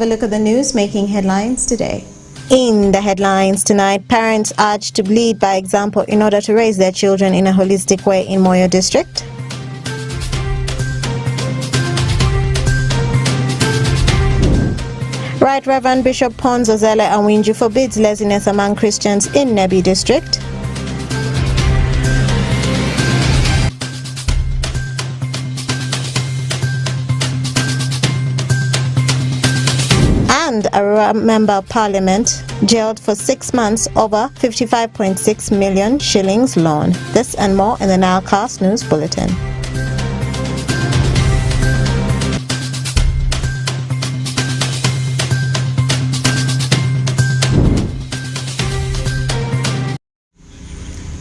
Have a look at the news making headlines today. In the headlines tonight, parents urged to lead by example in order to raise their children in a holistic way in Moyo district. Right Reverend Bishop Ponzo Zele Awinju forbids laziness among Christians in Nebi district. And a member of parliament jailed for 6 months over 55.6 million shillings loan. This and more in the NILE CAST News Bulletin.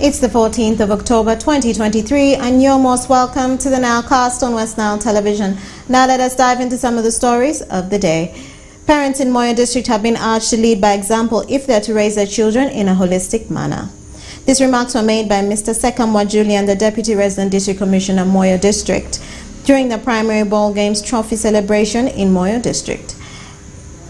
It's the 14th of October 2023 and you're most welcome to the NILE CAST on West Nile Television. Now let us dive into some of the stories of the day. Parents in Moyo district have been urged to lead by example if they're to raise their children in a holistic manner. These remarks were made by Mr. Sekamwa Julian, the Deputy Resident District Commissioner, Moyo district, during the primary ball games trophy celebration in Moyo district.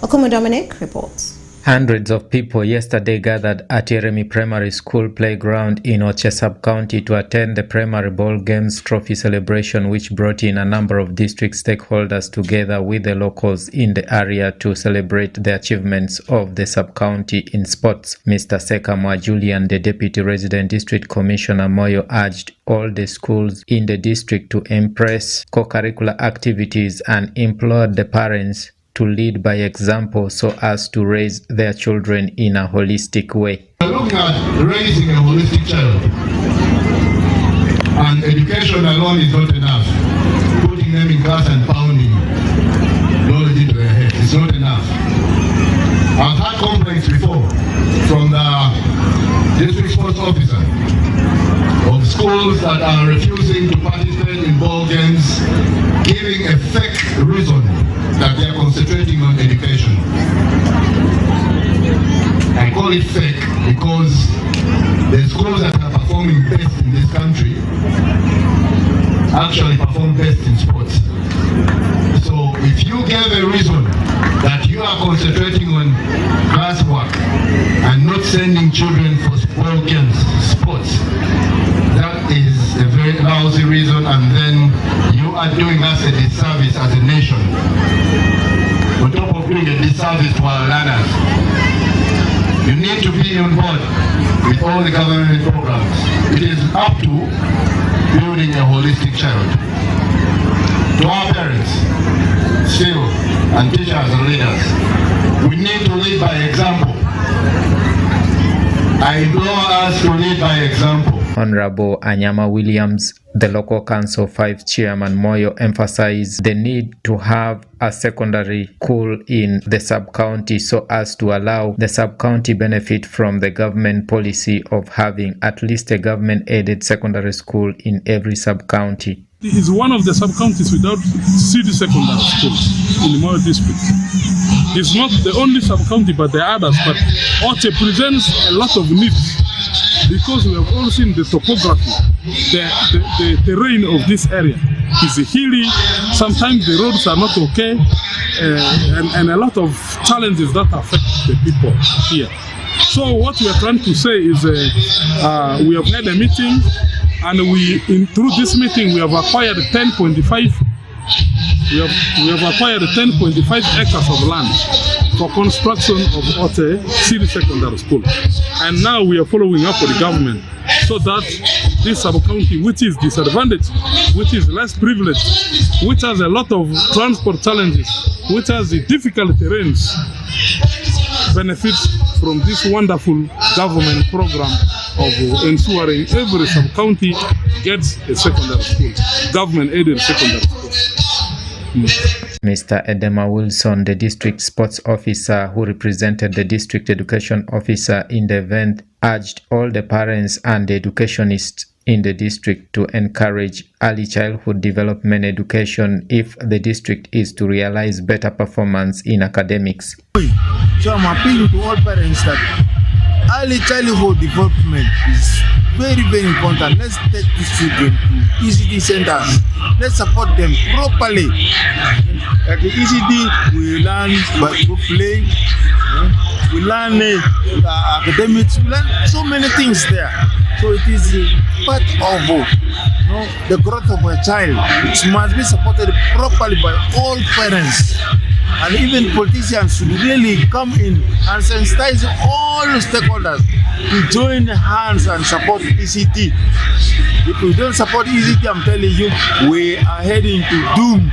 Okumu Dominic reports. Hundreds of people yesterday gathered at Yeremi Primary School playground in Oche sub-county to attend the primary ball games trophy celebration, which brought in a number of district stakeholders together with the locals in the area to celebrate the achievements of the sub-county in sports. Mr. Sekamwa Julian, the Deputy Resident District Commissioner Moyo, urged all the schools in the district to embrace co-curricular activities and implored the parents to lead by example so as to raise their children in a holistic way. We're looking at raising a holistic child, and education alone is not enough. Putting them in class and pounding knowledge into their head is not enough. I've had complaints before from the district sports officer of schools that are refusing to participate in ball games, giving a fake reason that they are concentrating on education. I call it fake because the schools that are performing best in this country actually perform best in sports. So if you give a reason that you are concentrating on classwork and not sending children for ball games, sports, that is a very lousy reason, and then you are doing us a disservice as a nation. On top of doing a disservice to our learners, you need to be on board with all the government programs. It is up to building a holistic child. To our parents, still, and teachers and leaders, we need to lead by example. I implore us to lead by example. Honorable Anyama Williams, the local council 5 chairman Moyo, emphasized the need to have a secondary school in the sub-county so as to allow the sub-county benefit from the government policy of having at least a government-aided secondary school in every sub-county. It is one of the sub-counties without city secondary school in the Moyo district. It's not the only sub-county, but there are others. But Oche presents a lot of needs because we have all seen the topography, the terrain of this area is hilly. Sometimes the roads are not okay, and a lot of challenges that affect the people here. So what we are trying to say is we have had a meeting, and through this meeting we have acquired 10.5. We have acquired 10.5 acres of land for construction of Oche City Secondary School. And now we are following up with the government so that this sub-county, which is disadvantaged, which is less privileged, which has a lot of transport challenges, which has the difficult terrains, benefits from this wonderful government program of ensuring every sub-county gets a secondary school, government-aided secondary school. Mr. Edema Wilson, the district sports officer who represented the district education officer in the event, urged all the parents and the educationists in the district to encourage early childhood development education if the district is to realize better performance in academics. So I'm appealing to all parents that early childhood development is very, very important. Let's take these children to ECD centers. Let's support them properly. At the ECD, we learn by playing. We learn academics. We learn so many things there. So it is part of the growth of a child. It must be supported properly by all parents. And even politicians should really come in and sensitize all stakeholders to join hands and support ECT. If we don't support ECT, I'm telling you, we are heading to doom.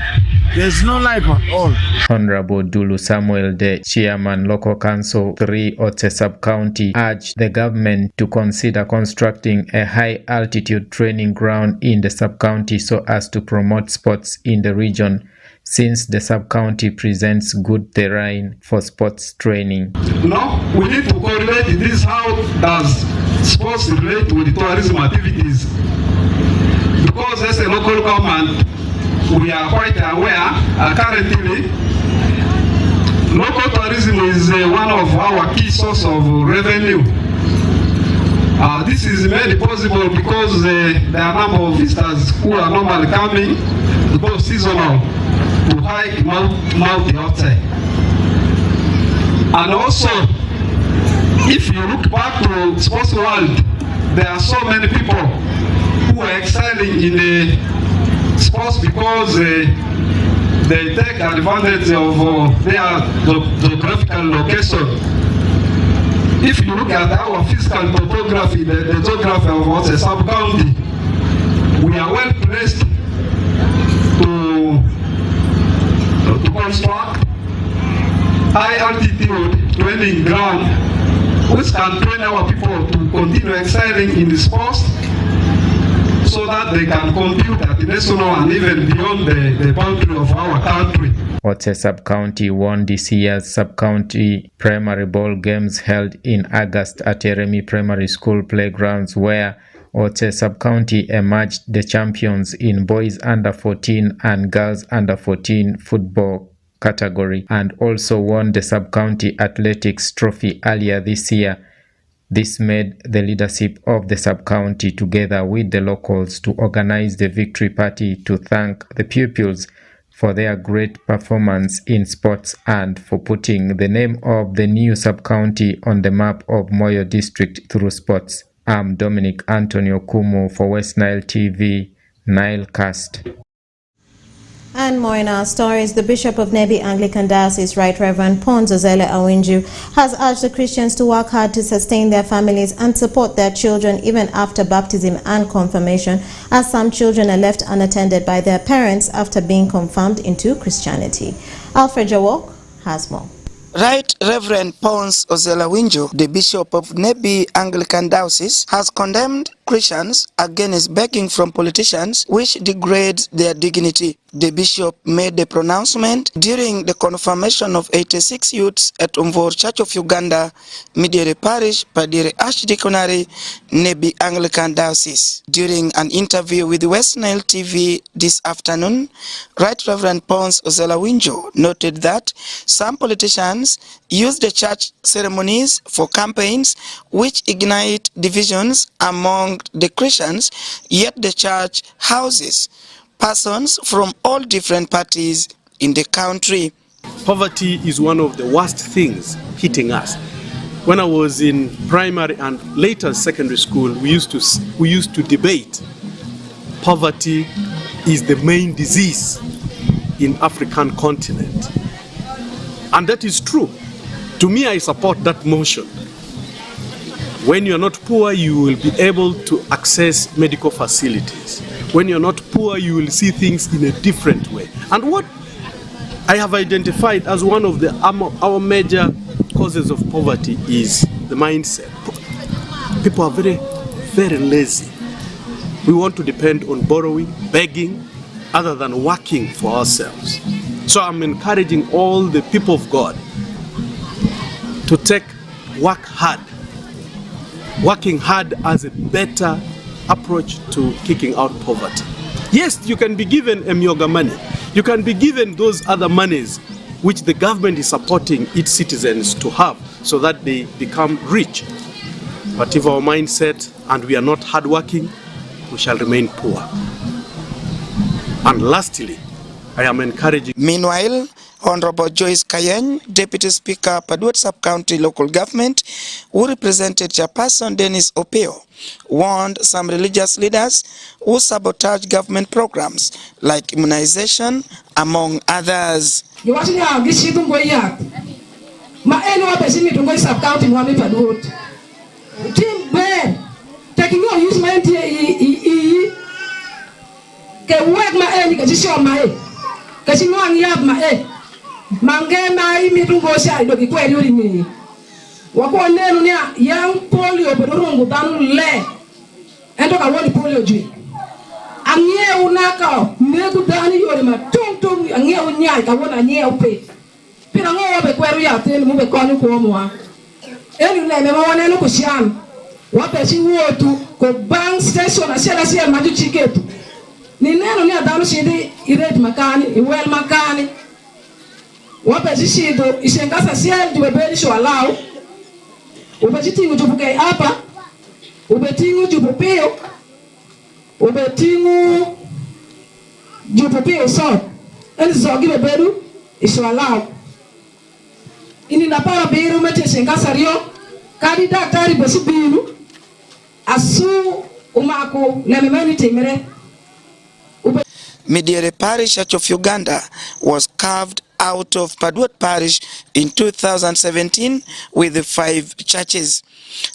There's no life at all. Honorable Dulu Samuel De, Chairman Local Council 3 Oche Sub-County, urged the government to consider constructing a high-altitude training ground in the sub-county so as to promote sports in the region, since the sub-county presents good terrain for sports training. No, we need to correlate this. How does sports relate with the tourism activities? Because as a local government, we are quite aware currently local tourism is one of our key sources of revenue. This is made possible because there are a number of visitors who are normally coming, both seasonal, to hike Mount Yote. And also, if you look back to sports world, there are so many people who are excelling in the sports because they take advantage of their geographical location. If you look at our physical topography, the geography of Oche Sub-County, we are well placed to construct high altitude training ground which can train our people to continue excelling in the sports so that they can compete at the national and even beyond the boundary of our country. Oche Sub-County won this year's Sub-County Primary Ball Games held in August at Yeremi Primary School playgrounds, where Oche Sub-County emerged the champions in boys under 14 and girls under 14 football category, and also won the Sub-County Athletics Trophy earlier this year. This made the leadership of the sub-county, together with the locals, to organize the victory party to thank the pupils for their great performance in sports and for putting the name of the new sub-county on the map of Moyo district through sports. I'm Dominic Antonio Kumu for West Nile TV, Nile Cast. And more in our stories, the Bishop of Nebi Anglican Diocese, Right Reverend Pons Ozele Awinju, has urged the Christians to work hard to sustain their families and support their children even after baptism and confirmation, as some children are left unattended by their parents after being confirmed into Christianity. Alfred Jawok has more. Right Reverend Pons Ozele Awinju, the Bishop of Nebi Anglican Diocese, has condemned Christians against begging from politicians, which degrades their dignity. The bishop made the pronouncement during the confirmation of 86 youths at Umvor Church of Uganda, Midere Parish, Padire Archdeaconry, Nebi Anglican Diocese. During an interview with West Nile TV this afternoon, Right Reverend Pons Ozele Awinju noted that some politicians use the church ceremonies for campaigns which ignite divisions among the Christians, yet the church houses persons from all different parties in the country. Poverty is one of the worst things hitting us. When I was in primary and later secondary school, we used to debate. Poverty is the main disease in African continent. And that is true. To me, I support that motion. When you're not poor, you will be able to access medical facilities. When you're not poor, you will see things in a different way. And what I have identified as one of our major causes of poverty is the mindset. People are very, very lazy. We want to depend on borrowing, begging, other than working for ourselves. So I'm encouraging all the people of God to work hard. Working hard as a better approach to kicking out poverty. Yes, you can be given a myoga money. You can be given those other monies which the government is supporting its citizens to have so that they become rich. But if our mindset and we are not hardworking, we shall remain poor. And lastly, I am encouraging. Meanwhile, Honorable Joyce Kayeny, Deputy Speaker, Paduat Sub-County Local Government, who represented Chairperson Dennis Opio, warned some religious leaders who sabotage government programs like immunization, among others. Mange mai mitungo sha do kikweli uri mi wako nenu nya yang polio bodorungu tanu le endo ka woni polio jui angie unaka megu dani yore ma tung angie unya ka wona angie upe pira ngo be kweru ya tenu mu be konu ko mo enu le me ma wona no ko shiam wa pe si wotu ko bank station asela sia maju chiketu ni nenu nya danu shidi ired makani iwel makani wapezishido ishengasa siel diwebeli shwalau ubetingu jubuke hapa ubetingu jubupio ubetingu jubupio so enzogi bebedu ishwalau ini napara biru mete shengasa rio kadi daktari besibiru asu umako lememeni timere. Midiere Parish Church of Uganda was carved out of Paduat Parish in 2017 with 5 churches.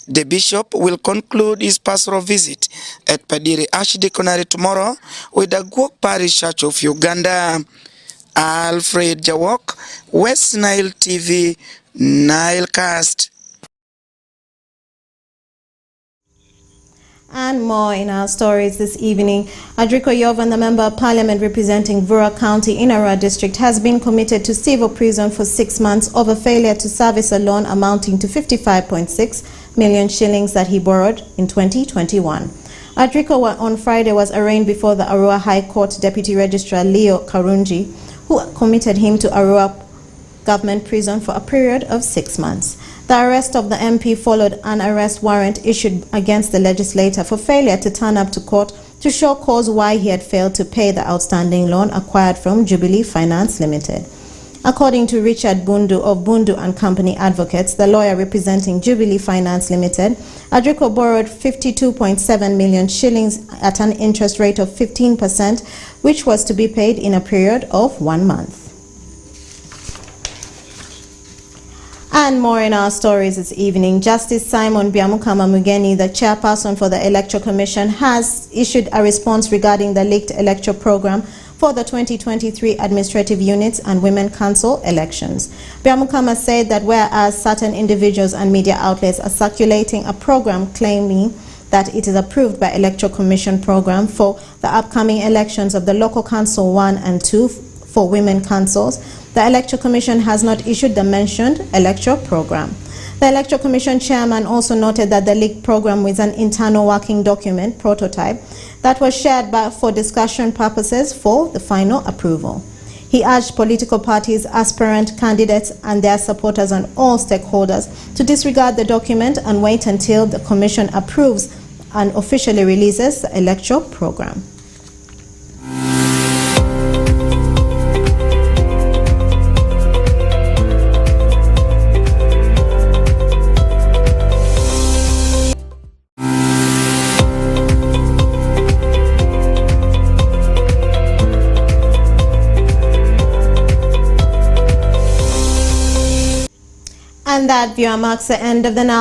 The bishop will conclude his pastoral visit at Padiri Archdeaconry tomorrow with the Guok Parish Church of Uganda. Alfred Jawok, West Nile TV, Nile Cast. And more in our stories this evening. Adriko Yovan, the Member of Parliament representing Vura County in Arua District, has been committed to civil prison for 6 months over failure to service a loan amounting to 55.6 million shillings that he borrowed in 2021. Adriko on Friday was arraigned before the Arua High Court Deputy Registrar Leo Karunji, who committed him to Arua Government Prison for a period of 6 months. The arrest of the MP followed an arrest warrant issued against the legislator for failure to turn up to court to show cause why he had failed to pay the outstanding loan acquired from Jubilee Finance Limited. According to Richard Bundu of Bundu and Company Advocates, the lawyer representing Jubilee Finance Limited, Adriko borrowed 52.7 million shillings at an interest rate of 15%, which was to be paid in a period of 1 month. And more in our stories this evening. Justice Simon Byamukama Mugeni, the chairperson for the Electoral Commission, has issued a response regarding the leaked electoral program for the 2023 administrative units and women council elections. Byamukama said that whereas certain individuals and media outlets are circulating a program claiming that it is approved by Electoral Commission program for the upcoming elections of the local council 1 and 2 for women councils, the Electoral Commission has not issued the mentioned electoral program. The Electoral Commission chairman also noted that the leaked program was an internal working document prototype that was shared for discussion purposes for the final approval. He urged political parties, aspirant candidates and their supporters and all stakeholders to disregard the document and wait until the Commission approves and officially releases the electoral program. And that viewer marks the end of the NILE